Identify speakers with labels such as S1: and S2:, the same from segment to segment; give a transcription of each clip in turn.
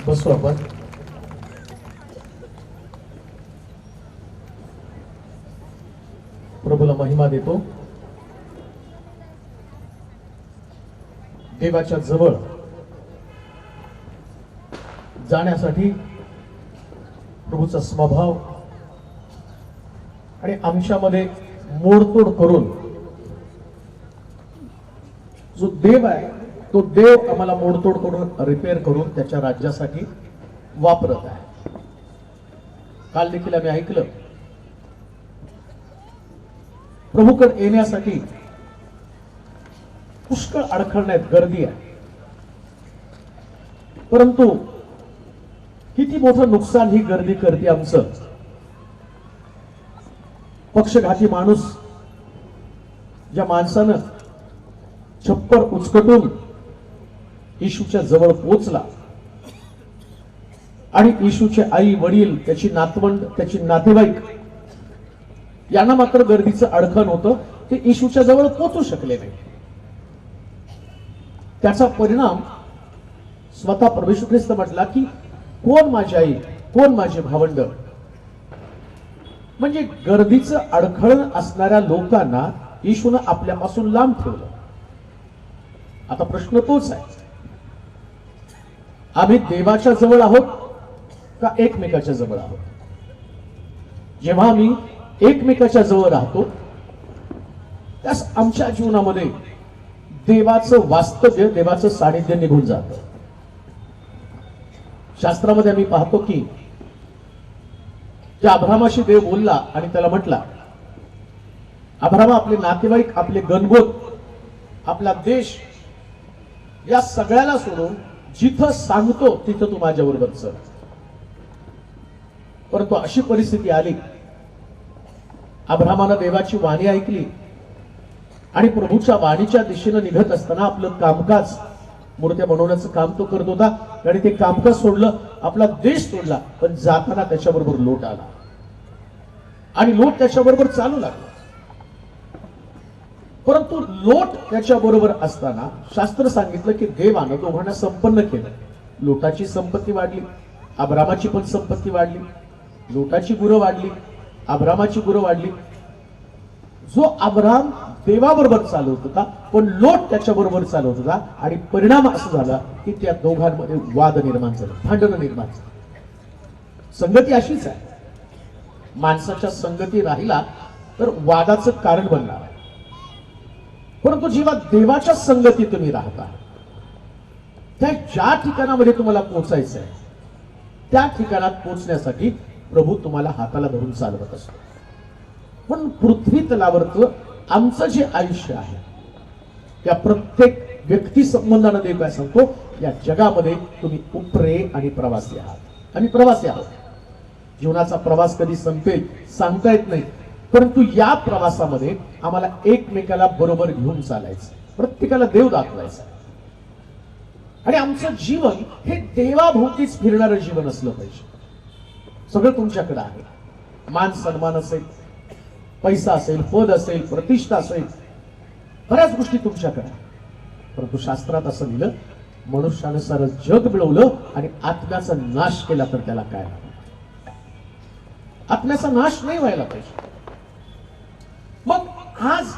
S1: बसू आपण. प्रभूला महिमा देतो. देवाच्या जवळ जाण्यासाठी प्रभूचा स्वभाव आणि आमच्यामध्ये मोडतोड करून जो देव आहे तो देव आम्हाला मोडतोड करून रिपेअर करून त्याच्या राज्यासाठी वापरत आहे. काल देखील आम्ही ऐकलं प्रभूकडे येण्यासाठी पुष्कळ अडखळण्यात गर्दी आहे, परंतु किती मोठं नुकसान ही गर्दी करते आमचं. पक्षघाती माणूस ज्या माणसानं छप्पर उचकटून येशूच्या जवळ पोचला आणि येशूचे आई वडील त्याची नातवंड त्याची नातेवाईक यांना मात्र गर्दीचं अडखण होतं, ते येशूच्या जवळ पोहोचू शकले नाही. त्याचा परिणाम स्वतः प्रभू येशू ख्रिस्त म्हटला की कोण माझी आई कोण माझे भावंड. म्हणजे गर्दीचं अडखळण असणाऱ्या लोकांना येशूनं आपल्यापासून लांब ठेवलं. आता प्रश्न तोच आहे, आम्ही देवाच्या जवळ आहोत का एकमेकाच्या जवळ आहोत. जेव्हा आम्ही एकमेकाच्या जवळ राहतो त्यास आमच्या जीवनामध्ये देवाचं वास्तव्य देवाचं सानिध्य निघून जातं. शास्त्रामध्ये आम्ही पाहतो की त्या अब्रामाशी देव बोलला आणि त्याला म्हटला, अब्रामा आपले नातेवाईक आपले गणगोत आपला देश या सगळ्याला सोडून जिथं सांगतो तिथं तू माझ्या बरोबर चल. परंतु अशी परिस्थिती आली, अब्रामानं देवाची वाणी ऐकली आणि प्रभूच्या वाणीच्या दिशेनं निघत असताना आपलं कामकाज मूर्त्या बनवण्याचं काम तो करत होता आणि ते कामकाज सोडलं, आपला देश सोडला, पण जाताना त्याच्याबरोबर लोट आला आणि लोट त्याच्याबरोबर चालू लागला. परंतु लोट त्याच्या बरोबर असताना शास्त्र सांगितलं की देवानं दोघांना संपन्न केलं. लोटाची संपत्ती वाढली, अब्रामाची पण संपत्ती वाढली. लोटाची गुरं वाढली, अब्रामाची गुरं वाढली. जो अब्राम देवाबरोबर चालवत होता पण लोट त्याच्या बरोबर चालवत होता आणि परिणाम असा झाला की त्या दोघांमध्ये वाद निर्माण झाला, भांडण निर्माण झालं. संगती अशीच आहे, माणसाच्या संगती राहिला तर वादाचं कारण बनणार आहे. परंतु जेव्हा देवाच्या संगती तुम्ही राहता त्या ज्या ठिकाणामध्ये तुम्हाला पोहोचायचं आहे त्या ठिकाणात पोहोचण्यासाठी प्रभू तुम्हाला हाताला धरून चालवत असतो. पण पृथ्वी तलावरचं आमचं जे आयुष्य आहे त्या प्रत्येक व्यक्ती संबंधानं देव काय सांगतो, या जगामध्ये तुम्ही उपरे आणि प्रवासी आहात. आम्ही प्रवासी आहोत. जीवनाचा प्रवास कधी संपेल सांगता येत नाही, परंतु या प्रवासामध्ये आम्हाला एकमेकाला बरोबर घेऊन चालायचं, प्रत्येकाला देव दाखवायचा आणि आमचं जीवन हे देवाभोवतीच फिरणारं जीवन असलं पाहिजे. सगळं तुमच्याकडे आहे, मान सन्मान असेल, पैसा असेल, पद असेल, प्रतिष्ठा असेल, बऱ्याच गोष्टी तुमच्याकडे आहे. परंतु शास्त्रात असं लिहिलं, मनुष्यानं सारं जग मिळवलं आणि आत्म्याचा नाश केला तर त्याला काय? आत्म्याचा नाश नाही व्हायला पाहिजे. मग आज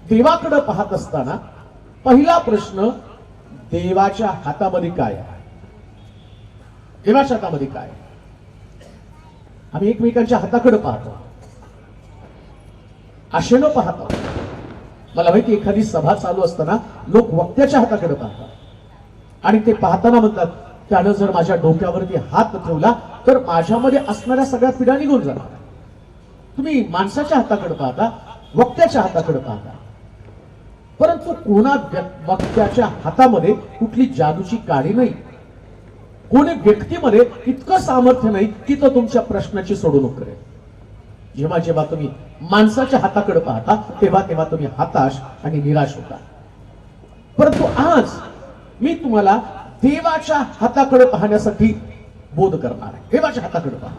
S1: देवाकडे पाहत असताना पहिला प्रश्न, देवाच्या हातामध्ये काय आहे? देवाच्या हातामध्ये काय? आम्ही एकमेकांच्या हाताकडे पाहतो, आशेनं पाहतो. मला माहिती एखादी सभा चालू असताना लोक वक्त्याच्या हाताकडे पाहतात आणि ते पाहताना म्हणतात, त्यानं जर माझ्या डोक्यावरती हात ठेवला तर माझ्यामध्ये असणाऱ्या सगळ्या पिढा निघून जाणार. तुम्ही माणसाच्या हाताकडे पाहता, वक्त्याच्या हाताकडे पाहता, परंतु कोणा वक्त्याच्या हातामध्ये कुठली जादूची काडी नाही, कोणी व्यक्तीमध्ये इतकं सामर्थ्य नाही की तो तुमच्या प्रश्नाची सोडवणूक करेल. जेव्हा जेव्हा तुम्ही माणसाच्या हाताकडे पाहता तेव्हा तेव्हा तुम्ही हताश आणि निराश होता. परंतु आज मी तुम्हाला देवाच्या हाताकडे पाहण्यासाठी बोध करणार आहे. देवाच्या हाताकडे पहा,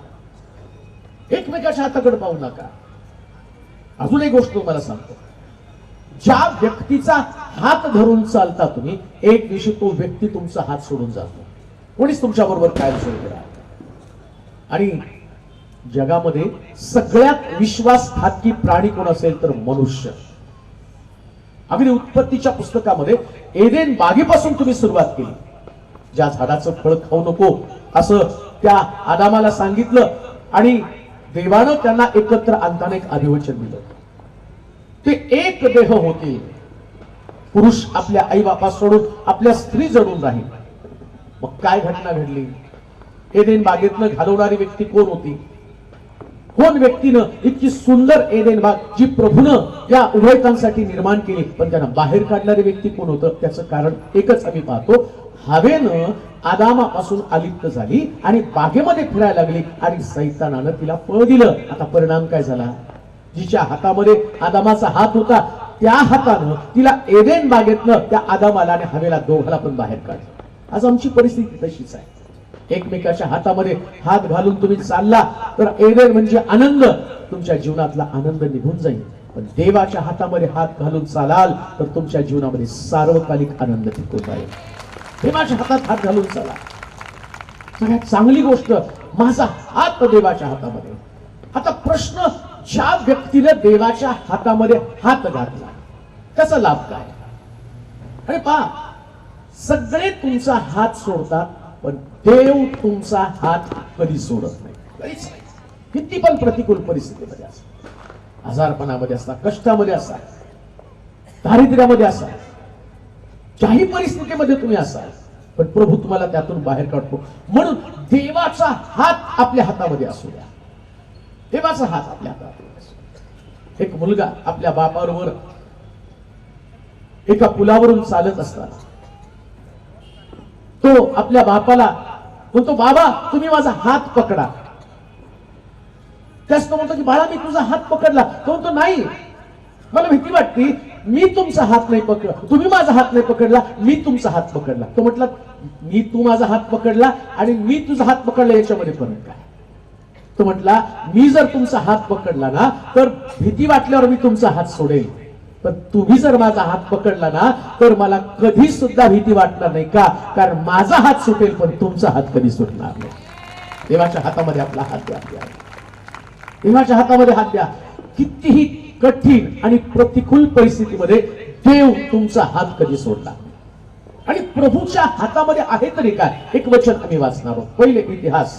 S1: एकमेकाच्या हाताकडे पाहू नका. अजून एक गोष्ट तुम्हाला सांगतो, ज्या व्यक्तीचा हात धरून चालता तुम्ही, एक दिवशी तो व्यक्ती तुमचा हात सोडून जातो. कोणीच तुमच्या बरोबर कायमस्वरूपी राहत आणि जगामध्ये सगळ्यात विश्वासघातकी प्राणी कोण असेल तर मनुष्य. अगदी उत्पत्तीच्या पुस्तकामध्ये एदेन बागेपासून तुम्ही सुरुवात केली. ज्या झाडाचं फळ खाऊ नको असं त्या आदामाला सांगितलं आणि देवानं त्यांना एकत्र आणताना एक अधिवचन दिलं. ते एक देह होतील. पुरुष आपल्या आई बापा सोडून आपल्या स्त्री जडून राहील. मग काय घटना घडली? एदेन बागेतनं घालवणारी व्यक्ती कोण होती? कोण व्यक्तीनं इतकी सुंदर एदेन बाग जी प्रभूनं या उभयतांसाठी निर्माण केली पण त्यांना बाहेर काढणारी व्यक्ती कोण होतं? त्याचं कारण एकच आम्ही पाहतो. हवेनं आदामापासून अलिप्त झाली आणि बागेमध्ये फिरायला लागली आणि सैतानानं तिला फळ दिलं. आता परिणाम काय झाला? जिच्या हातामध्ये आदामाचा हात होता त्या हातानं तिला एदेन बागेतनं त्या आदामाला आणि हवेला दोघाला पण बाहेर काढलं. आज आमची परिस्थिती तशीच आहे. एकमेकाच्या हातामध्ये हात घालून तुम्ही चालला तर एदेन म्हणजे आनंद, तुमच्या जीवनातला आनंद निघून जाईल. पण देवाच्या हातामध्ये हात घालून चालाल तर तुमच्या जीवनामध्ये सार्वकालिक आनंद टिकून राहील. देवाच्या हातात हात घालून चला. सगळ्यात चांगली गोष्ट माझा हात देवाच्या हातामध्ये. आता प्रश्न, ज्या व्यक्तीने देवाच्या हातामध्ये हात घातला त्याचा लाभ काय? अरे पहा, सगळे तुमचा हात सोडतात पण देव तुमचा हात कधी सोडत नाही. कधीच नाही. किती पण प्रतिकूल परिस्थितीमध्ये असतात, आजारपणामध्ये असतात, कष्टामध्ये असतात, दारिद्र्यामध्ये असाल, ज्याही परिस्थितीमध्ये तुम्ही असाल पण प्रभू तुम्हाला त्यातून बाहेर काढतो. म्हणून देवाचा हात आपल्या हातामध्ये असू द्या. देवाचा हात आपल्या हातामध्ये असू द्या. एक मुलगा आपल्या बापाबरोबर एका पुलावरून चालत असताना तो आपल्या बापाला म्हणतो, बाबा तुम्ही माझा हात पकडा. त्याच तो म्हणतो की बाळा मी तुझा हात पकडला. तो म्हणतो नाही, मला भीती वाटते, मी तुमचा हात नाही पकडला, तुम्ही माझा हात नाही पकडला, मी तुमचा हात पकडला. तो म्हटला मी तू माझा हात पकडला आणि मी तुझा हात पकडला याच्यामध्ये फरक काय? तो म्हटला मी जर तुमचा हात पकडला ना तर भीती वाटल्यावर मी तुमचा हात सोडेल, पण तुम्ही जर माझा हात पकडला ना तर मला कधी सुद्धा भीती वाटणार नाही. का? कारण माझा हात सुटेल पण तुमचा हात कधी सुटणार नाही. देवाच्या हातामध्ये आपला हात द्या. देवाच्या हातामध्ये हात द्या. कितीही कठीण आणि प्रतिकूल परिस्थितीमध्ये देव तुमचा हात कधी सोडला. आणि प्रभूच्या हातामध्ये आहे तरी काय? एक वचन आम्ही वाचणार आहोत. पहिले इतिहास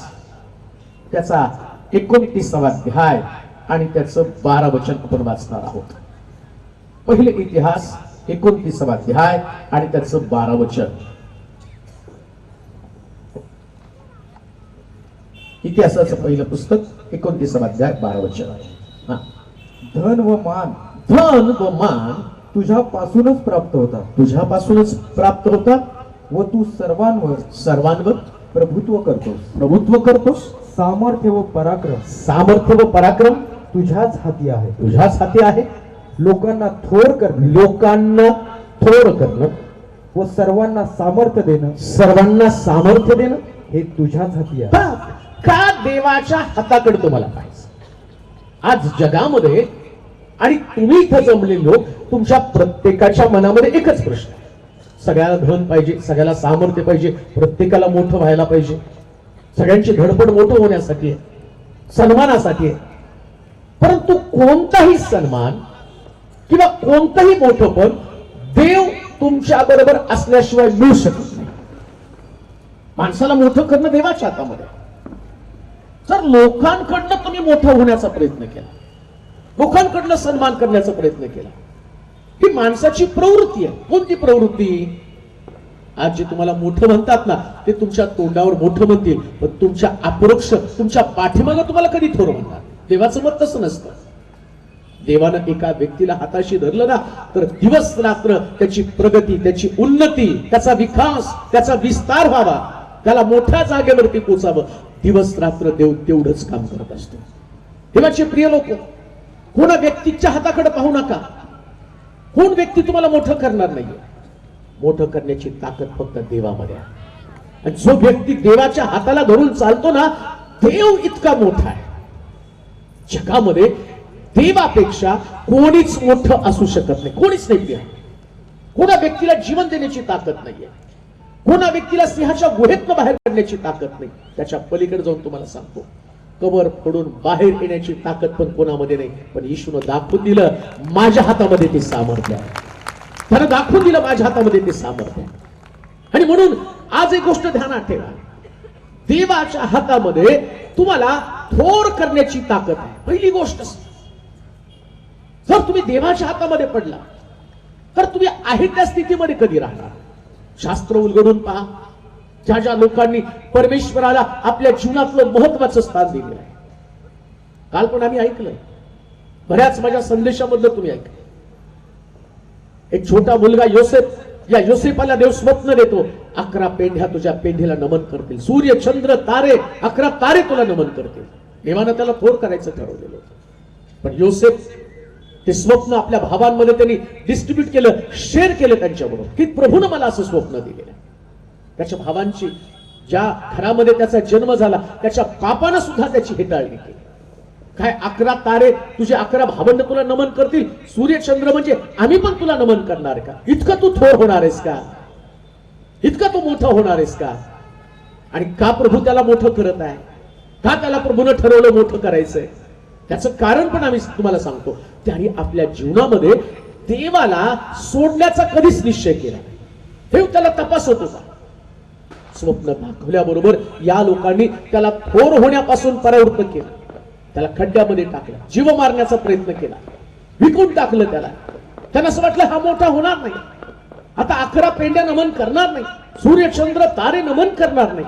S1: त्याचा 29वा अध्याय आणि त्याचं 12 वचन आपण वाचणार आहोत. पहिले इतिहास 29वा अध्याय आणि त्याचं 12 वचन. इतिहासाचं पहिलं पुस्तक 29वा अध्याय 12 वचन.
S2: धन व मान तुझ्यापासूनच प्राप्त होता.
S1: तुझ्यापासूनच प्राप्त होता
S2: व तू सर्वांवर प्रभुत्व करतोस. सामर्थ्य व पराक्रम तुझ्याच हाती आहे. लोकांना थोर करणं व सर्वांना सामर्थ्य देणं हे तुझ्याच हाती आहे.
S1: का देवाच्या हाताकडे तुम्हाला पाहिजे? आज जगामध्ये आणि तुम्ही इथं जमलेले लोक, तुमच्या प्रत्येकाच्या मनामध्ये एकच प्रश्न, सगळ्याला धन पाहिजे, सगळ्याला सामर्थ्य पाहिजे, प्रत्येकाला मोठं व्हायला पाहिजे, सगळ्यांची धडपड मोठं होण्यासाठी आहे, सन्मानासाठी आहे. परंतु कोणताही सन्मान किंवा कोणतंही मोठंपण देव तुमच्या बरोबर असल्याशिवाय मिळू शकत नाही. माणसाला मोठं करणं देवाच्या हातामध्ये. जर लोकांकडनं तुम्ही मोठं होण्याचा प्रयत्न केला, लोकांकडनं सन्मान करण्याचा प्रयत्न केला, ही माणसाची प्रवृत्ती आहे. कोणती प्रवृत्ती? आज जे तुम्हाला मोठं म्हणतात ना ते तुमच्या तोंडावर मोठं म्हणतील पण तुमच्या अपरोक्ष तुमच्या पाठीमागं तुम्हाला कधी थोर म्हणतात. देवाचं मत तसं नसतं. देवानं एका व्यक्तीला हाताशी धरलं ना तर दिवस रात्र त्याची प्रगती, त्याची उन्नती, त्याचा विकास, त्याचा विस्तार व्हावा, त्याला मोठ्या जागेवरती पोचावं, दिवस रात्र देव तेवढंच काम करत असतो. देवाचे प्रिय लोक, कोणा व्यक्तीच्या हाताकडे पाहू नका. कोण व्यक्ती तुम्हाला मोठं करणार नाहीये. मोठं करण्याची ताकद फक्त देवामध्ये आहे. आणि जो व्यक्ती देवाच्या हाताला धरून चालतो ना, देव इतका मोठा आहे. जगामध्ये देवापेक्षा कोणीच मोठं असू शकत नाही. कोणीच नाही. कोणा व्यक्तीला जीवन देण्याची ताकद नाहीये. कोणा व्यक्तीला सिंहाच्या गुहेतनं बाहेर काढण्याची ताकद नाही. त्याच्या पलीकडे जाऊन तुम्हाला सांगतो, कबर फोडून बाहेर येण्याची ताकद पण कोणामध्ये नाही. पण येशूनं दाखवून दिलं माझ्या हातामध्ये ते सामर्थ्य आहे. त्यानं दाखवून दिलं माझ्या हातामध्ये ते सामर्थ्य आहे. आणि म्हणून आज एक गोष्ट ध्यानात ठेवा, देवाच्या हातामध्ये तुम्हाला थोर करण्याची ताकद आहे. पहिली गोष्ट, जर तुम्ही देवाच्या हातामध्ये पडला तर तुम्ही आहे त्या स्थितीमध्ये कधी राहणार. शास्त्र उलगडून पहा, ज्या ज्या लोकांनी परमेश्वराला आपल्या जीवनातलं महत्वाचं स्थान दिलेलं आहे. काल पण आम्ही ऐकलं, बऱ्याच माझ्या संदेशामधलं तुम्ही ऐकलं. एक छोटा मुलगा योसेफ, या योसेफाला देव स्वप्न देतो, 11 पेंढ्या तुझ्या पेंढीला नमन करतील, सूर्य चंद्र तारे 11 तारे तुला नमन करतील. देवानं त्याला थोर करायचं ठरवलेलं होतं. पण योसेफ ते स्वप्न आपल्या भावांमध्ये त्यांनी डिस्ट्रीब्यूट केलं, शेअर केलं त्यांच्याबरोबर, की प्रभूनं मला असं स्वप्न दिलेलं आहे. त्याच्या भावांची, ज्या घरामध्ये त्याचा जन्म झाला त्याच्या पापानं सुद्धा त्याची हेटाळणी केली. काय 11 तारे तुझे 11 भावंड तुला नमन करतील, सूर्य चंद्र म्हणजे आम्ही पण तुला नमन करणार का? इतकं तू थोर होणार आहेस का? इतका तू मोठं होणार आहेस का? आणि का प्रभू त्याला मोठं करत आहे? का त्याला प्रभूनं ठरवलं मोठं करायचंय? त्याचं कारण पण आम्ही तुम्हाला सांगतो. त्याने आपल्या जीवनामध्ये देवाला सोडण्याचा कधीच निश्चय केला नाही. देव त्याला तपासत होता. स्वप्न दाखवल्याबरोबर या लोकांनी त्याला थोर होण्यापासून परावृत्त केलं, त्याला खड्ड्यामध्ये टाकलं, जीव मारण्याचा प्रयत्न केला, विकून टाकलं त्याला. त्यांना असं वाटलं हा मोठा होणार नाही, आता 11 पेंड्या नमन करणार नाही, सूर्य चंद्र तारे नमन करणार नाही.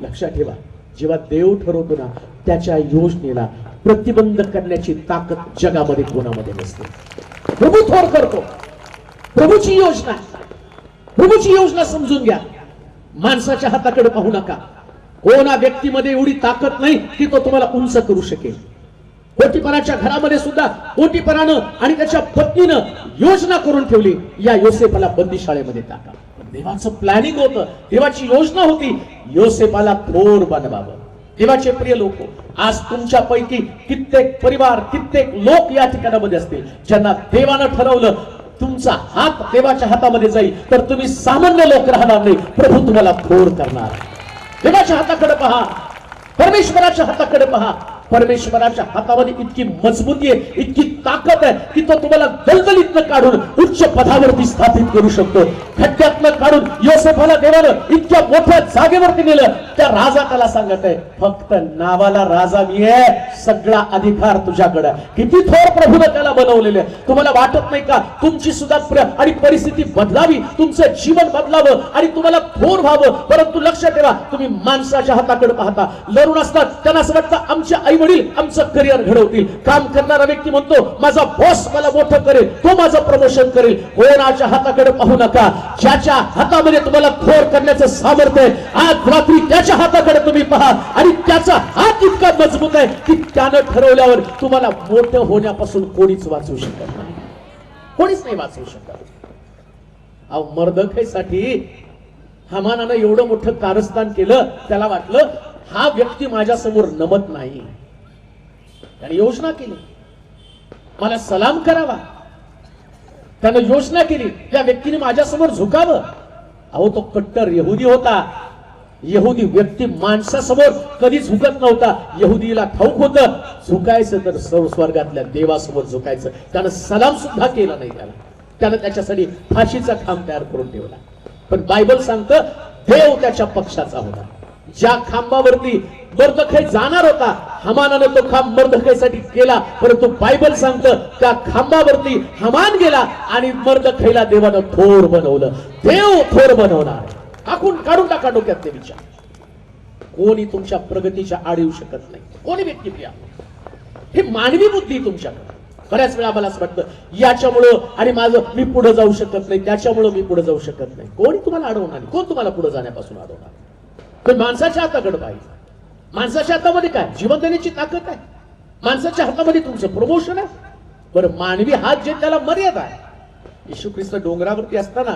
S1: लक्षात ठेवा, जेव्हा देव ठरवतो ना, त्याच्या योजनेला प्रतिबंध करण्याची ताकद जगामध्ये कोणामध्ये नसते. प्रभू थोर करतो, प्रभूची योजना, प्रभूची योजना समजून घ्या. माणसाच्या हाताकडे पाहू नका. कोणा व्यक्तीमध्ये एवढी ताकद नाही की तो तुम्हाला उंच करू शकेल. पोटीपराच्या घरामध्ये सुद्धा पोटीपरानं आणि त्याच्या पत्नीनं योजना करून ठेवली, या योसेफाला बंदीशाळेमध्ये टाका. देवाचं प्लॅनिंग होतं, देवाची योजना होती, योसेफाला थोर बनवावं. देवाचे प्रिय लोक, आज तुमच्यापैकी कित्येक परिवार, कित्येक लोक या ठिकाणामध्ये असतील, ज्यांना देवानं ठरवलं तुमचा हात देवाच्या हातामध्ये जाईल तर तुम्ही सामान्य लोक राहणार नाही, प्रभू तुम्हाला थोर करणार. देवाच्या हाताकडे पहा, परमेश्वराच्या हाताकडे पहा. परमेश्वराच्या हातामध्ये इतकी मजबूती आहे, इतकी ताकद आहे की तो तुम्हाला दलदलीतनं काढून उच्च पदावरती स्थापित करू शकतो. खड्ड्यातनं काढून योसेफाला देवानं इतक्या मोठ्या जागेवरती नेलं. त्या राजा त्याला सांगत आहे, फक्त नावाला राजा मी आहे, सगळा अधिकार तुझ्याकडे. किती थोर प्रभूने त्याला बनवलेले. तुम्हाला वाटत नाही का तुमची सुद्धा आणि परिस्थिती बदलावी, तुमचं जीवन बदलावं आणि तुम्हाला थोर व्हावं? परंतु लक्षात ठेवा, तुम्ही माणसाच्या हाताकडे पाहता. लढून असतात, त्यांना असं वाटतं आमच्या आई वडील आमचं करिअर घडवतील. काम करणारा व्यक्ती म्हणतो माझा बॉस मला मोठं करेल, तो माझं प्रमोशन करेल. कोणाच्या हाताकडे पाहू नका. ज्याच्या हातामध्ये तुम्हाला थोर करण्याचं सामर्थ्य आहे, आज रात्री त्याच्या हाताकडे तुम्ही पहा आणि त्याचा हात इतका मजबूत आहे की त्यानं ठरवल्यावर तुम्हाला मोठं होण्यापासून कोणीच वाचवू शकत नाही. कोणीच नाही वाचवू शकत. अहो, मर्दखैसाठी हामानानं एवढं मोठं कारस्थान केलं, त्याला वाटलं हा व्यक्ती माझ्या समोर नमत नाही. त्याने योजना केली मला सलाम करावा. त्यानं योजना केली त्या व्यक्तीने माझ्या समोर झुकावं. अहो, तो कट्टर यहुदी होता. यहुदी व्यक्ती माणसासमोर कधी झुकत नव्हता. यहुदीला ठाऊक होतं झुकायचं तर स्वर्गातल्या देवासमोर झुकायचं. त्यानं सलाम सुद्धा केला नाही. त्यानं त्याच्यासाठी फाशीचा खांब तयार करून ठेवला. पण बायबल सांगतं देव त्याच्या पक्षाचा होता. ज्या खांबावरती मर्दखै जाणार होता, हमानानं तो खांब मर्दखैसाठी केला, परंतु बायबल सांगतं त्या खांबावरती हमान गेला आणि मर्दखैला देवानं थोर बनवलं. देव थोर बनवणार. काढून टाका डोक्यातले विचार. कोणी तुमच्या प्रगतीच्या आड येऊ शकत नाही. कोणी व्यक्ती प्रिया, हे मानवी बुद्धी तुमच्याकडे. बऱ्याच वेळा मला असं वाटतं याच्यामुळं आणि माझं मी पुढे जाऊ शकत नाही, त्याच्यामुळं मी पुढे जाऊ शकत नाही. कोणी तुम्हाला अडवणार नाही. कोण तुम्हाला पुढे जाण्यापासून अडवणार? पण माणसाच्या हाताकडे पाहिजे. माणसाच्या हातामध्ये काय? जीवन देण्याची ताकद आहे. माणसाच्या हातामध्ये तुमचं प्रमोशन आहे. बरं, मानवी हात जे त्याला मर्यादा आहे. येशू ख्रिस्त डोंगरावरती असताना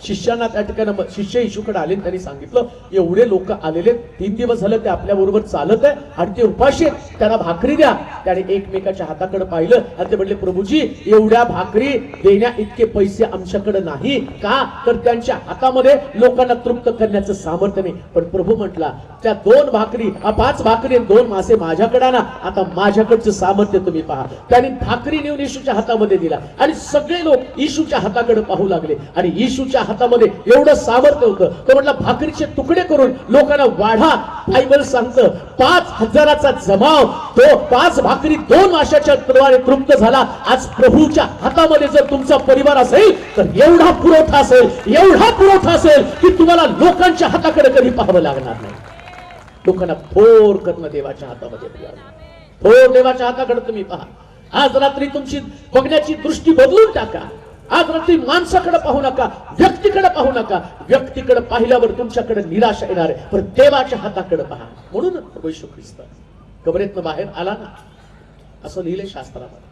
S1: शिष्यांना त्या ठिकाणी शिष्य येशूकडे आले आणि त्यांनी सांगितलं एवढे लोक आलेले 3 दिवस झाले ते आपल्या बरोबर चालत आहे आणि ते उपाशी आहेत, त्यांना भाकरी द्या. त्याने एकमेकाच्या हाताकडे पाहिलं आणि ते म्हटले प्रभूजी एवढ्या भाकरी देण्या इतके पैसे आमच्याकडे नाही, का तर त्यांच्या हातामध्ये लोकांना तृप्त करण्याचं सामर्थ्य नाही. पण प्रभू म्हटला त्या 2 भाकरी 5 भाकरी 2 मासे माझ्याकडे ना, आता माझ्याकडचं सामर्थ्य तुम्ही पहा. त्याने भाकरी नेऊन येशूच्या हातामध्ये दिला आणि सगळे लोक येशूच्या हाताकडे पाहू लागले आणि येशूच्या हातामध्ये एवढं सामर्थ्य होतं. तो म्हटला भाकरीचे तुकडे करून लोकांना वाढा. बायबल सांगतं 5,000चा जमाव तो 5 भाकरी 2 माशाच्या द्वारे तृप्त झाला. आज प्रभूच्या हातामध्ये जर तुमचा परिवार असेल तर एवढा पुरवठा असेल की तुम्हाला लोकांच्या हाताकडे कधी पाहावं लागणार नाही. लोकांना थोर करणं देवाच्या हातामध्ये, थोर देवाच्या हाताकडे तुम्ही पहा. आज रात्री तुमची बघण्याची दृष्टी बदलून टाका. आज रात्री माणसाकडे पाहू नका, व्यक्तीकडे पाहू नका. व्यक्तीकडे पाहिल्यावर तुमच्याकडे निराशा येणार आहे, पण देवाच्या हाताकडे पहा. म्हणून प्रभू येशू ख्रिस्त कबरेतनं बाहेर आला ना, असं लिहिलंय शास्त्रामध्ये.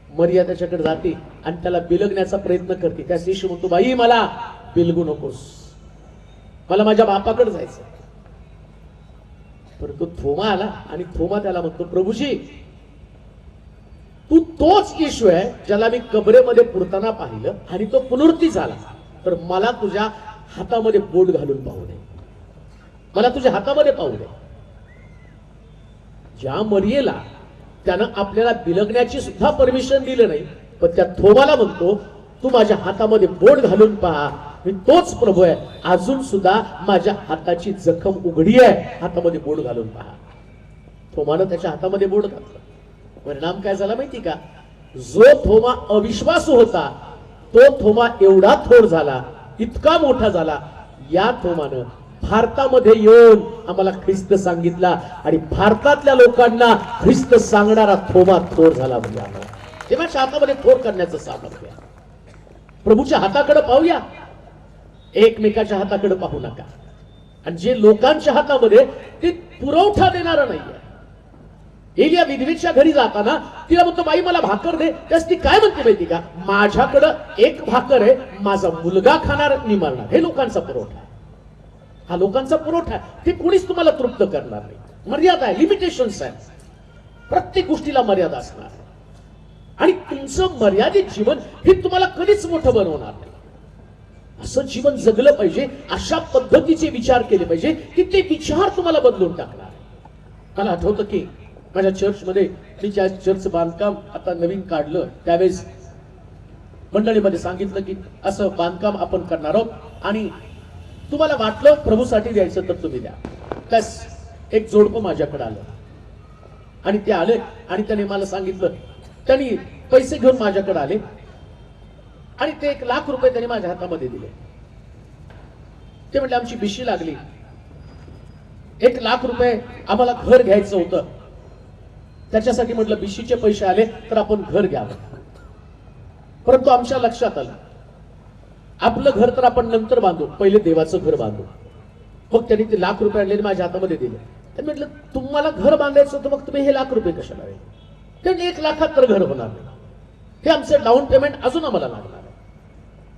S1: मरिया त्याच्याकडे जाते आणि त्याला बिलगण्याचा प्रयत्न करते. त्या येशू म्हणतो बाई मला बिलगू नकोस, मला माझ्या बापाकडे जायचं. परंतु थोमा आला आणि थोमा त्याला म्हणतो प्रभूजी तू तोच येशू आहे ज्याला मी कबरेमध्ये पुरताना पाहिलं आणि तो पुनरुत्थान झाला, तर मला तुझ्या हातामध्ये बोट घालून पाहू दे, मला तुझ्या हातामध्ये पाहू दे. ज्या मरियेला त्यानं आपल्याला बिलगण्याची सुद्धा परमिशन दिलं नाही, पण त्या थोमाला म्हणतो तू माझ्या हातामध्ये बोट घालून पहा, मी तोच प्रभू आहे. अजून सुद्धा माझ्या हाताची जखम उघडी आहे, हातामध्ये बोट घालून पहा. थोमानं त्याच्या हातामध्ये बोट घातलं. परिणाम काय झाला माहिती का? जो थोमा अविश्वासू होता तो थोमा एवढा थोर झाला, इतका मोठा झाला. या थोमानं भारतामध्ये येऊन आम्हाला ख्रिस्त सांगितला आणि भारतातल्या लोकांना ख्रिस्त सांगणारा थोमा थोर झाला. म्हणजे आम्हाला देवाच्या हातामध्ये थोर करण्याचं सामर्थ्य. प्रभूच्या हाताकडे पाहूया, एकमेकाच्या हाताकडे पाहू नका. आणि जे लोकांच्या हातामध्ये ते पुरवठा देणारं नाहीये. एलिया विधवेच्या घरी जाताना तिला म्हणतो बाई मला भाकर दे. त्यास ती काय म्हणते माहिती का? माझ्याकडं 1 भाकर आहे, माझा मुलगा खाणार मी मरणार. हे लोकांचा पुरवठा आहे, हा लोकांचा पुरवठा आहे. ते कोणीच तुम्हाला तृप्त करणार नाही. मर्यादा आहे, लिमिटेशन्स आहे. प्रत्येक गोष्टीला मर्यादा असणार आहे. आणि तुमचं मर्यादित जीवन हे तुम्हाला कधीच मोठं बनवणार नाही. असं जीवन जगलं पाहिजे, अशा पद्धतीचे विचार केले पाहिजे की ते विचार तुम्हाला बदलून टाकणार. मला आठवतं की माझ्या चर्चमध्ये मी ज्या चर्चचं बांधकाम आता नवीन काढलं त्यावेळेस मंडळीमध्ये सांगितलं की असं बांधकाम आपण करणार आहोत आणि तुम्हाला वाटलं प्रभूसाठी द्यायचं तर तुम्ही द्या. त्यास एक जोडपं माझ्याकडे आलं आणि ते आले आणि त्याने मला सांगितलं, त्यांनी पैसे घेऊन माझ्याकडे आले आणि ते 1 लाख रुपये त्यांनी माझ्या हातामध्ये दिले. ते म्हटले आमची बिशी लागली, 1 लाख रुपये आम्हाला घर घ्यायचं होतं, त्याच्यासाठी म्हटलं बिशीचे पैसे आले तर आपण घर घ्यावं. परंतु आमच्या लक्षात आलं आपलं घर तर आपण नंतर बांधू, पहिले देवाचं घर बांधू. मग त्यांनी ते 1 लाख रुपये आणले माझ्या हातामध्ये दिले. ते म्हटलं तुम्हाला घर बांधायचं होतं, मग तुम्ही हे 1 लाख रुपये कशाला आहे? त्यांनी 1 लाखात तर घर होणार नाही, हे आमचं डाऊन पेमेंट अजून आम्हाला लागणार आहे.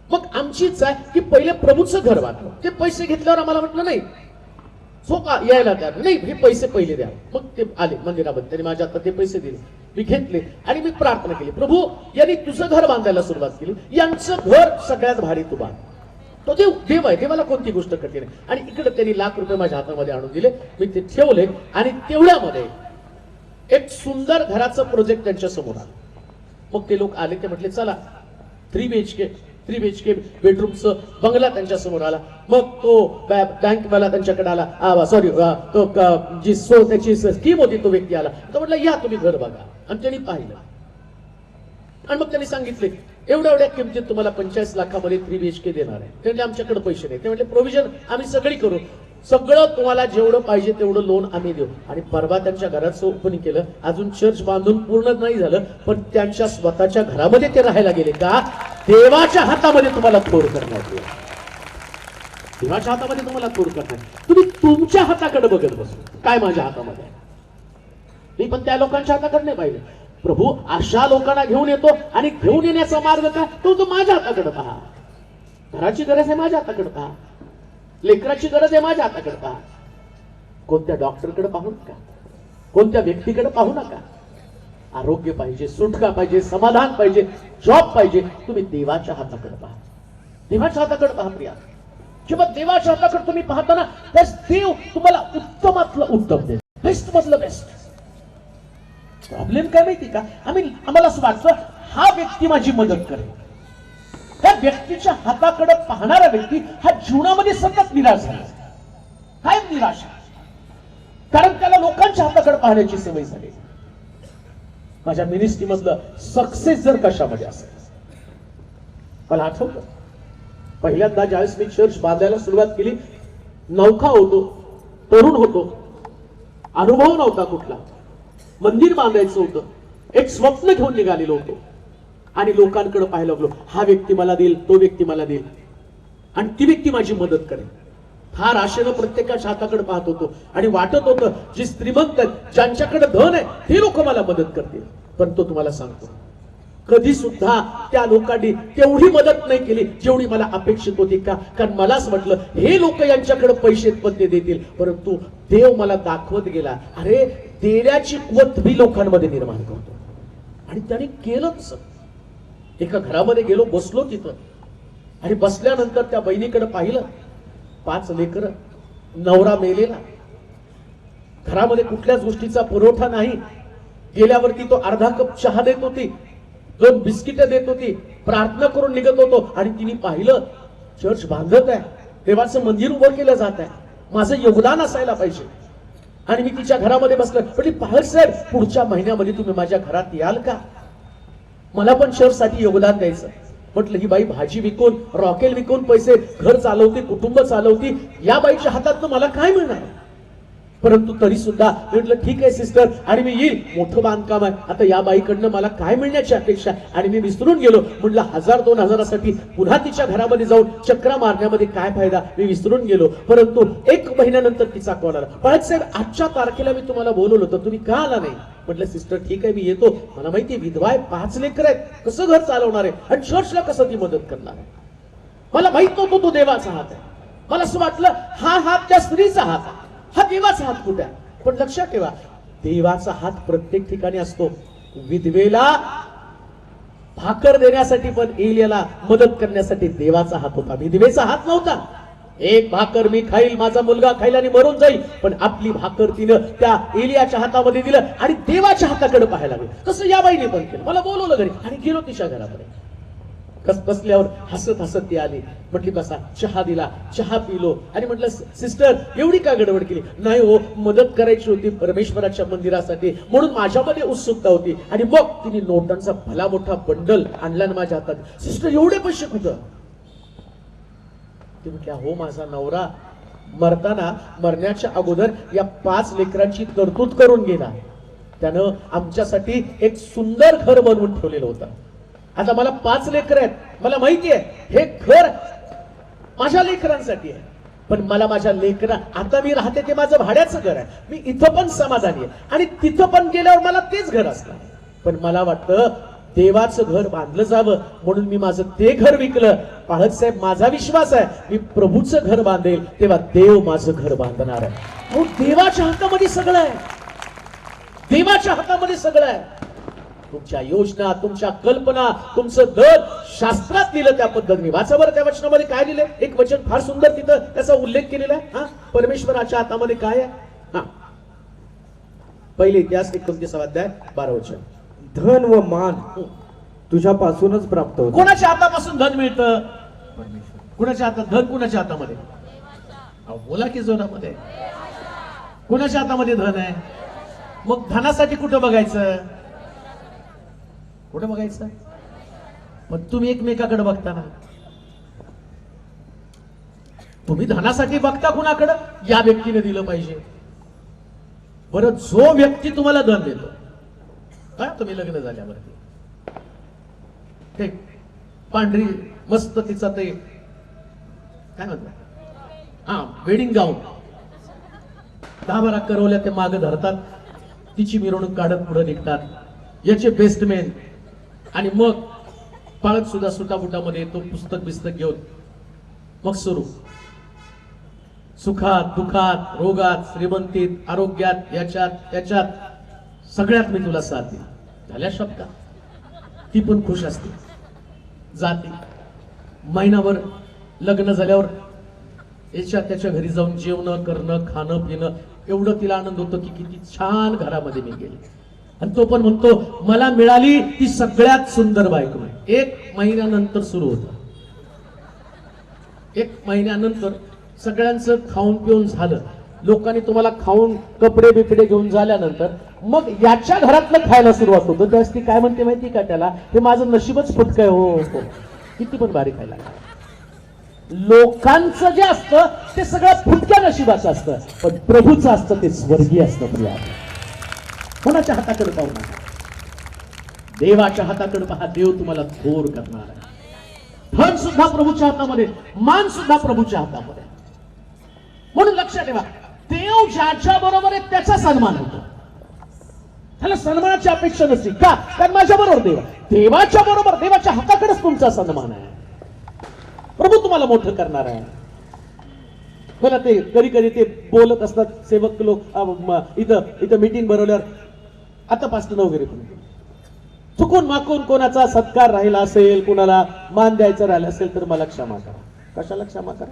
S1: मग आमची इच्छा आहे की पहिले प्रभूचं घर बांधलं. ते पैसे घेतल्यावर आम्हाला म्हटलं नाही जो का यायला तयार नाही, हे पैसे पहिले द्या. मग ते आले मंदिरामध्ये, त्यांनी माझ्या हातात ते पैसे दिले, मी घेतले आणि मी प्रार्थना केली, प्रभू यांनी तुझं घर बांधायला सुरुवात केली, यांचं घर सगळ्यात भारी तू बांध. तो देव आहे, देवाला कोणती गोष्ट कठीण आहे. आणि इकडे त्यांनी 1 लाख रुपये माझ्या हातामध्ये आणून दिले, मी ते ठेवले आणि तेवढ्यामध्ये एक सुंदर घराचं प्रोजेक्ट त्यांच्या समोर आलं. मग ते लोक आले, ते म्हटले चला 3 BHK बेडरूमचं बंगला त्यांच्या समोर आला. मग तो बँकवाला त्यांच्याकडे आला, सॉरी तो जी त्याची स्कीम होती तो व्यक्ती आला. तो म्हटलं या तुम्ही घर बघा. आणि त्यांनी पाहिलं आणि मग त्यांनी सांगितले एवढ्या किमतीत तुम्हाला 45 लाखामध्ये 3 BHK देणार आहे. ते म्हटले आमच्याकडे पैसे नाही. ते म्हटले प्रोव्हिजन आम्ही सगळी करू, सगळं तुम्हाला जेवढं पाहिजे तेवढं लोन आम्ही देऊ. आणि परवा त्यांच्या घराचं ओपनिंग केलं. अजून चर्च बांधून पूर्ण नाही झालं, पण त्यांच्या स्वतःच्या घरामध्ये ते राहायला गेले. का? देवाच्या हातामध्ये तुम्हाला थोर करण्यात येईल. देवाच्या हातामध्ये तुम्हाला थोर करण्यात. तुम्ही तुमच्या हाताकडे बघत बसू, काय माझ्या हातामध्ये आहे. मी पण त्या लोकांच्या हाताकडे नाही पाहिजे. प्रभू अशा लोकांना घेऊन येतो आणि घेऊन येण्याचा मार्ग काय तो माझ्या हाताकडे पहा. घराची गरज आहे माझ्या हाताकडे पहा, लेकराची गरज आहे माझ्या हाताकडे पहा. कोणत्या डॉक्टरकडे पाहू नका, कोणत्या व्यक्तीकडे पाहू नका. आरोग्य पाहिजे, सुटका पाहिजे, समाधान पाहिजे, जॉब पाहिजे, तुम्ही देवाच्या हाताकडे पहा. देवाच्या हाताकडे पहा प्रिया. किंवा देवाच्या हाताकडे तुम्ही पाहताना त्यास देव तुम्हाला उत्तमातलं उत्तम देईल, बेस्ट मधलं बेस्ट. प्रॉब्लेम काय माहिती का, आम्हाला असं वाटतं हा व्यक्ती माझी मदत करेल. त्या व्यक्तीच्या हाताकडे पाहणारा व्यक्ती हा जीवनामध्ये सतत निराश झाला, कायम निराश, कारण त्याला लोकांच्या हाताकडे पाहण्याची सवय झाली. माझ्या मिनिस्ट्री मधलं सक्सेस जर कशामध्ये असेल, मला आठवतं पहिल्यांदा ज्यावेळेस मी चर्च बांधायला सुरुवात केली, नौखा होतो, तरुण होतो, अनुभव नव्हता कुठला, मंदिर बांधायचं होतं, एक स्वप्न घेऊन निघालेलो होतो आणि लोकांकडे पाहायला लागलो, हा व्यक्ती मला देईल, तो व्यक्ती मला देईल आणि ती व्यक्ती माझी मदत करेल. फार आशेनं प्रत्येकाच्या हाताकडे पाहत होतो आणि वाटत होतं जी श्रीमंत आहेत, ज्यांच्याकडे धन आहे, ते लोक मला मदत करतील. पण तो तुम्हाला सांगतो, कधी सुद्धा त्या लोकांनी तेवढी मदत नाही केली जेवढी मला अपेक्षित होती. का, कारण मलाच म्हटलं हे लोक यांच्याकडे पैसे पण ते देतील, परंतु देव मला दाखवत गेला, अरे देण्याची कुवत मी लोकांमध्ये निर्माण करतो. आणि त्याने केलंच. एका घरामध्ये गेलो, बसलो तिथं आणि बसल्यानंतर त्या बहिणीकडे पाहिलं, 5 लेकर, नवरा मेलेला, घरामध्ये कुठल्याच गोष्टीचा पुरवठा नाही. गेल्यावरती तो अर्धा कप चहा देत होती, 2 बिस्किट देत होती, प्रार्थना करून निघत होतो आणि तिने पाहिलं चर्च बांधत आहे, देवाचं मंदिर उभं केलं जात आहे, माझं योगदान असायला पाहिजे. आणि मी तिच्या घरामध्ये बसलो, म्हणजे पाहल साहेब पुढच्या महिन्यामध्ये तुम्ही माझ्या घरात याल का, मला पण चर्चसाठी योगदान द्यायचं. म्हटलं ही बाई भाजी विकून, रॉकेल विकून पैसे घर चालवते, कुटुंब चालवती, या बाईच्या हातातनं मला काय मिळणार. परंतु तरी सुद्धा म्हटलं ठीक आहे सिस्टर, आणि मी येईल, मोठं बांधकाम आहे, आता या बाईकडनं मला काय मिळण्याची अपेक्षा. आणि मी विसरून गेलो, म्हटलं 1000-2000साठी पुन्हा तिच्या घरामध्ये जाऊन चक्रा मारण्यामध्ये काय फायदा, मी विसरून गेलो. परंतु 1 महिन्यानंतर तिचा कॉल आला, पळत साहेब आजच्या तारखेला मी तुम्हाला बोलवलं होतं, तुम्ही का आला नाही. म्हटलं सिस्टर ठीक आहे मी येतो, मला माहिती विधवा आहे, 5 लेकर आहेत, कसं घर चालवणार आहे आणि चर्चला कसं ती मदत करणार आहे. मला माहित नव्हतं तो देवाचा हात आहे. मला असं वाटलं हा हात त्या स्त्रीचा हात आहे, हा देवाचा हात कुठे आहे. पण लक्षात ठेवा, देवाचा हात प्रत्येक ठिकाणी असतो. विधवेला भाकर देण्यासाठी पण एलियाला मदत करण्यासाठी देवाचा हात होता, विधवेचा हात नव्हता. 1 भाकर मी खाईल, माझा मुलगा खाईल आणि मरून जाईल, पण आपली भाकर तिनं त्या एलियाच्या हातामध्ये दिलं आणि देवाच्या हाताकडे पाहायला लागलं. तसं या बाईने पण केलं. मला बोलवलं घरी आणि गेलो तिच्या घरामध्ये. बसल्यावर हसत हसत ती आली, म्हटली बसा, चहा दिला, चहा पिलो आणि म्हटलं सिस्टर एवढी का गडबड केली. नाही हो, मदत करायची होती परमेश्वराच्या मंदिरासाठी, म्हणून माझ्यामध्ये उत्सुकता होती. आणि मग तिने नोटांचा भला मोठा बंडल आणला ना माझ्या हातात. सिस्टर एवढे पैसे कुठं. ती म्हटल्या हो माझा नवरा मरताना, मरण्याच्या अगोदर या 5 लेकरांची तरतूद करून गेला, त्यानं आमच्यासाठी एक सुंदर घर बनवून ठेवलेलं होतं. आता मला 5 लेकर आहेत, मला माहिती आहे हे घर माझ्या लेकरांसाठी आहे, पण मला माझ्या लेकरा, आता मी राहते ते माझं भाड्याचं घर आहे, मी इथं पण समाधानी आहे आणि तिथं पण गेल्यावर मला तेच घर असणार. पण मला वाटतं देवाचं घर बांधलं जावं म्हणून मी माझं ते घर विकलं. पाहत साहेब माझा विश्वास आहे, मी प्रभूचं घर बांधेल तेव्हा देव माझं घर बांधणार आहे. देवाच्या हातामध्ये सगळं आहे, देवाच्या हातामध्ये सगळं आहे. तुमच्या योजना, तुमच्या कल्पना, तुमचं दर शास्त्रात लिहिलं त्या पद्धतीने. वाचा बरं त्या वचनामध्ये काय लिहिलंय. एक वचन फार सुंदर तिथं त्याचा उल्लेख केलेला आहे. हा, परमेश्वराच्या हातामध्ये काय आहे. हा, पहिले इतिहास 29 अध्याय 12 वचन.
S2: धन व मान तुझ्यापासूनच प्राप्त होत.
S1: कोणाच्या हातापासून धन मिळतं. कुणाच्या हातात धन, कुणाच्या हातामध्ये. बोला की जोरामध्ये. कुणाच्या हातामध्ये धन आहे. मग धनासाठी कुठं बघायचं, कुठं बघायचं. मग तुम्ही एकमेकाकडे बघता ना, तुम्ही धनासाठी बघता कुणाकडे, या व्यक्तीने दिलं पाहिजे. बरं जो व्यक्ती तुम्हाला धन देतो, काय तुम्ही लग्न झाल्यावरती ते पांढरी मस्त तिचा ते काय म्हणतात, हा वेडिंग गाऊन 10-12 करवल्या ते मागे धरतात, तिची मिरवणूक काढत पुढे निघतात. याचे बेस्टमॅन. आणि मग पाळत सुद्धा सुटाबुटामध्ये येतो, पुस्तक बिस्तक घेऊन. मग सुरू सुखात दुखात रोगात श्रीमंतीत आरोग्यात याच्यात त्याच्यात सगळ्यात मी तुला साथ देईन. झाल्या शब्द. ती पण खुश असते. जाते महिनाभर लग्न झाल्यावर याच्या त्याच्या घरी जाऊन जेवण करणं खाणं पिणं एवढं तिला आनंद होतो की किती छान घरामध्ये मी गेले. आणि तो पण म्हणतो मला मिळाली ती सगळ्यात सुंदर बायको. 1 महिन्यानंतर सुरू होतं. 1 महिन्यानंतर सगळ्यांचं खाऊन पिऊन झालं. लोकांनी तुम्हाला खाऊन कपडे बिपडे घेऊन झाल्यानंतर मग याच्या घरातलं खायला सुरुवात होतं. त्यावेळेस ती काय म्हणते माहिती का त्याला, हे माझं नशीबच फुटकंय. हो किती पण भारी खायला. लोकांचं जे असतं ते सगळं फुटक्या नशिबाचं असतं, पण प्रभूचं असतं ते स्वर्गीय असतं. प्रिया कोणाच्या हाताकडे पाहू नका, देवाच्या हाताकडे पहा. देव तुम्हाला थोर करणार आहे. धन सुद्धा प्रभूच्या हातामध्ये, मान सुद्धा प्रभूच्या हातामध्ये. म्हणून लक्षात ठेवा, देव ज्याच्या बरोबर आहे त्याचा सन्मान होतो. त्याला सन्मानाची अपेक्षा नसते. का? कारण माझ्या बरोबर देव, देवाच्या बरोबर देवाच्या हाताकडेच तुमचा सन्मान आहे. प्रभू तुम्हाला मोठं करणार आहे. मला ते कधी कधी ते बोलत असतात सेवक लोक इथं मीटिंग भरवल्यावर, आता पास्टर वगैरे पण चुकून माकून कोणाचा सत्कार राहिला असेल, कोणाला मान द्यायचं राहिलं असेल तर मला क्षमा करा. कशाला क्षमा करा?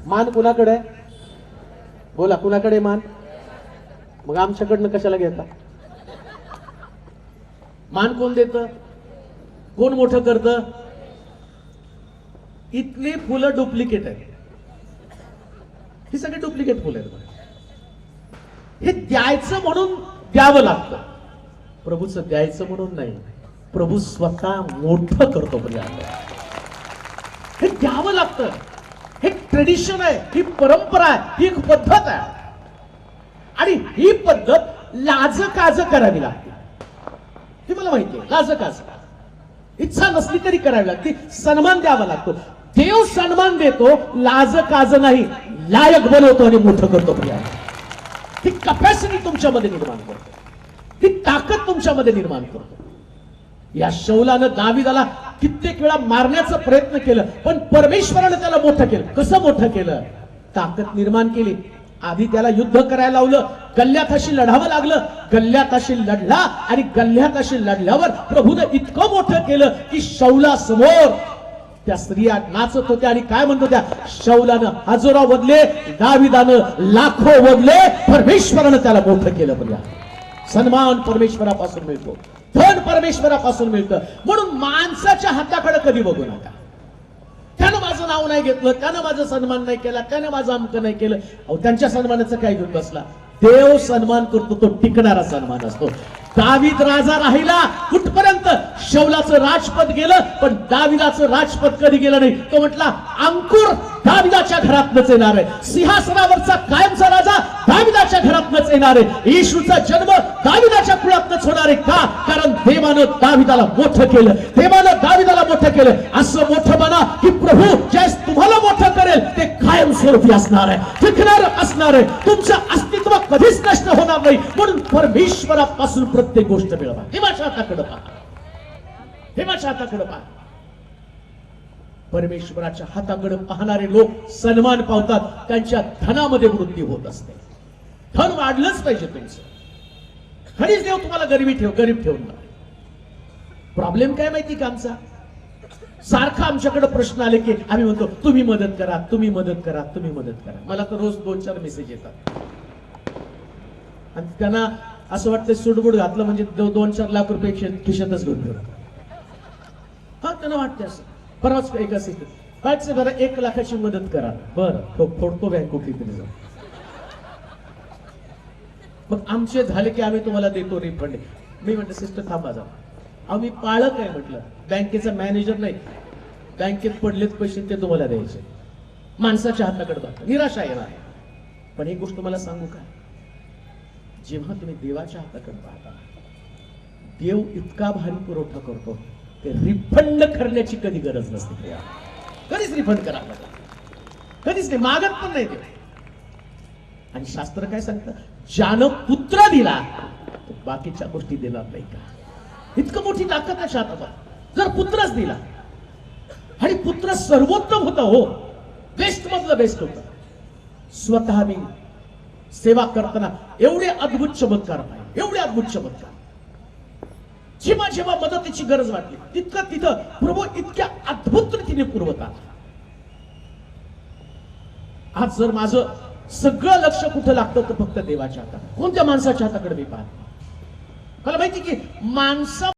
S1: मान कुणाकडे आहे? बोला, कुणाकडे मान? मग आमच्याकडनं कशाला घेता? मान कोण देतं? कोण मोठं करतं? इथली फुलं डुप्लिकेट आहेत. ही सगळी डुप्लिकेट फुलं आहेत. हे द्यायचं म्हणून द्यावं लागतं. प्रभूचं द्यायचं म्हणून नाही. प्रभू स्वतः मोठं करतो. हे द्यावं लागतं. हे ट्रेडिशन आहे, ही परंपरा आहे, ही एक पद्धत आहे. आणि ही पद्धत लाजकाज करावी लागते. हे मला माहिती आहे. लाजकाज इच्छा नसली तरी करावी लागते. सन्मान द्यावा लागतो. देव सन्मान देतो, लाजकाज नाही, लायक बनवतो आणि मोठं करतो. ही कपॅसिटी तुमच्यामध्ये निर्माण करतो. ही ताकद तुमच्यामध्ये निर्माण करतो. या शौलानं दाविदाला कित्येक वेळा मारण्याचा प्रयत्न केलं, पण परमेश्वरानं त्याला मोठं केलं. कसं मोठं केलं? ताकद निर्माण केली. आधी त्याला युद्ध करायला लावलं, गल्ल्याताशी लढावं लागलं. गल्ल्याताशी लढला आणि गल्ल्याताशी लढल्यावर प्रभूनं इतकं मोठं केलं की शौला समोर त्या स्त्रिया नाचत होत्या आणि काय म्हणत होत्या? शौलानं हजारो वदले, दाविदानं लाखो वदले. परमेश्वरानं त्याला मोठं केलं. बघा, सन्मान परमेश्वरापासून मिळतो, धन परमेश्वरापासून मिळतं. म्हणून माणसाच्या हाताकडे कधी बघू नका. त्यानं माझं नाव नाही घेतलं, त्यानं माझा सन्मान नाही केला, त्यानं माझं अमकं नाही केलं. अहो, त्यांच्या सन्मानाचं काय घेऊन बसला? देव सन्मान करतो, तो टिकणारा सन्मान असतो. दावीद राजा राहिला कुठपर्यंत? शौलाचं राजपद गेलं, पण दाविदाचं राजपद कधी गेलं नाही. तो म्हटला अंकुर दाविदाच्या घरातनच येणार आहे. सिंहासनावरचा कायमचा राजा दाविदाच्या घरातनच येणार आहे. येशूचा जन्म दाविदाच्या कुळातनच होणार आहे. का? कारण देवानं दाविदाला मोठं केलं. देवानं दाविदाला मोठं केलं. असं मोठं बना की प्रभू ज्यास तुम्हाला मोठं करेल ते कायमस्वरूपी असणार आहे, टिकणार असणार आहे. तुमचं अस्तित्व कधीच नष्ट होणार नाही. म्हणून परमेश्वरापासून प्रत्येक गोष्ट मिळवा. देवाच्या हाताकडे पहा. देवाच्या हाताकडे पहा. परमेश्वराच्या हाताकडे पाहणारे लोक सन्मान पावतात. त्यांच्या धनामध्ये वृद्धी होत असते. धन वाढलंच पाहिजे तुमचं. खरीच देव तुम्हाला गरीब ठेवून ना. प्रॉब्लेम काय माहिती का आमचा? सारखा आमच्याकडे प्रश्न आले की आम्ही म्हणतो तुम्ही मदत करा, तुम्ही मदत करा, तुम्ही मदत करा. मला तर रोज 2-4 मेसेज येतात आणि त्यांना असं वाटतं सुडबुड घातलं म्हणजे 2-4 लाख रुपये खिशातच घेऊन ठेवतात. हा, त्यांना वाटते असं. परवाच एक असेल काय जरा 1 लाखाची मदत करा. बरं, फोडतो बँक कुठली तरी जाऊ. मग आमचे झाले की आम्ही तुम्हाला देतो रिफंड. मी म्हटलं सिस्टर थांबा जा. आम्ही पाळक आहे म्हटलं, बँकेचा मॅनेजर नाही. बँकेत पडलेत पैसे ते तुम्हाला द्यायचे. माणसाच्या हाताकडे बघा, निराशा येणार. पण एक गोष्ट मला सांगू का? जेव्हा तुम्ही देवाच्या हाताकडे पाहता, देव इतका भारी पुरवठा करतो, ते रिफंड करण्याची कधी गरज नसते. कधीच रिफंड करा, कधीच नाही, मागत पण नाही देव. आणि शास्त्र काय सांगतं? ज्यानं पुत्र दिला तो बाकीच्या गोष्टी देणार नाही का? इतकं मोठी ताकद आहे हातात. जर पुत्रच दिला आणि पुत्र सर्वोत्तम होता, हो, बेस्ट मधलं बेस्ट होता. स्वतः मी सेवा करताना एवढे अद्भुत चमत्कार पाहिले, एवढे अद्भुत चमत्कार. जेव्हा जेव्हा मदतीची गरज वाटली तितकं तिथं प्रभू इतक्या अद्भुत रीतीने पुरवत आला. आज जर माझं सगळं लक्ष कुठं लागतं तर फक्त देवाच्या हातात, कोणत्या माणसाच्या हाताकडे मी पाहतो. मला माहिती की माणसा